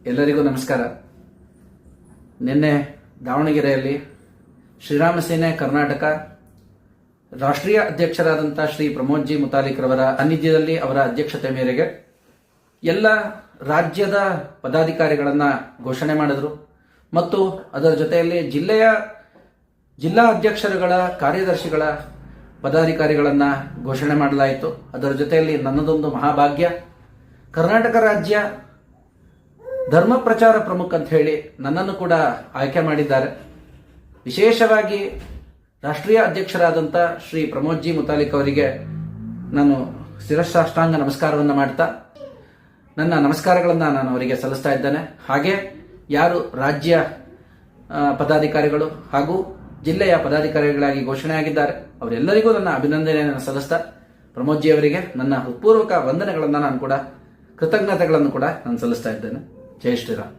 ಎಲ್ಲರಿಗೂ ನಮಸ್ಕಾರ. ನಿನ್ನೆ ದಾವಣಗೆರೆಯಲ್ಲಿ ಶ್ರೀರಾಮ ಸೇನೆ ಕರ್ನಾಟಕ ರಾಷ್ಟ್ರೀಯ ಅಧ್ಯಕ್ಷರಾದಂಥ ಶ್ರೀ ಪ್ರಮೋದ್ ಜಿ ಮುತಾಲಿಕ್ ರವರ ಸಾನ್ನಿಧ್ಯದಲ್ಲಿ ಅವರ ಅಧ್ಯಕ್ಷತೆ ಮೇರೆಗೆ ಎಲ್ಲ ರಾಜ್ಯದ ಪದಾಧಿಕಾರಿಗಳನ್ನು ಘೋಷಣೆ ಮಾಡಿದರು ಮತ್ತು ಅದರ ಜೊತೆಯಲ್ಲಿ ಜಿಲ್ಲಾ ಅಧ್ಯಕ್ಷರುಗಳ ಕಾರ್ಯದರ್ಶಿಗಳ ಪದಾಧಿಕಾರಿಗಳನ್ನು ಘೋಷಣೆ ಮಾಡಲಾಯಿತು. ಅದರ ಜೊತೆಯಲ್ಲಿ ನನ್ನದೊಂದು ಮಹಾಭಾಗ್ಯ, ಕರ್ನಾಟಕ ರಾಜ್ಯ ಧರ್ಮ ಪ್ರಚಾರ ಪ್ರಮುಖ ಅಂತ ಹೇಳಿ ನನ್ನನ್ನು ಕೂಡ ಆಯ್ಕೆ ಮಾಡಿದ್ದಾರೆ. ವಿಶೇಷವಾಗಿ ರಾಷ್ಟ್ರೀಯ ಅಧ್ಯಕ್ಷರಾದಂಥ ಶ್ರೀ ಪ್ರಮೋದ್ ಜಿ ಮುತಾಲಿಕ್ ಅವರಿಗೆ ನಾನು ಶಿರಸಾಷ್ಟಾಂಗ ನಮಸ್ಕಾರವನ್ನು ಮಾಡ್ತಾ ನನ್ನ ನಮಸ್ಕಾರಗಳನ್ನು ನಾನು ಅವರಿಗೆ ಸಲ್ಲಿಸ್ತಾ ಇದ್ದೇನೆ. ಹಾಗೆ ಯಾರು ರಾಜ್ಯ ಪದಾಧಿಕಾರಿಗಳು ಹಾಗೂ ಜಿಲ್ಲೆಯ ಪದಾಧಿಕಾರಿಗಳಾಗಿ ಘೋಷಣೆಯಾಗಿದ್ದಾರೆ ಅವರೆಲ್ಲರಿಗೂ ನನ್ನ ಅಭಿನಂದನೆಯನ್ನು ಸಲ್ಲಿಸ್ತಾ ಪ್ರಮೋದ್ ಜಿ ಅವರಿಗೆ ನನ್ನ ಹೃತ್ಪೂರ್ವಕ ವಂದನೆಗಳನ್ನು ನಾನು ಕೂಡ ಕೃತಜ್ಞತೆಗಳನ್ನು ಕೂಡ ನಾನು ಸಲ್ಲಿಸ್ತಾ ಇದ್ದೇನೆ. ಜೈ ಶ್ರೀರಾಮ್.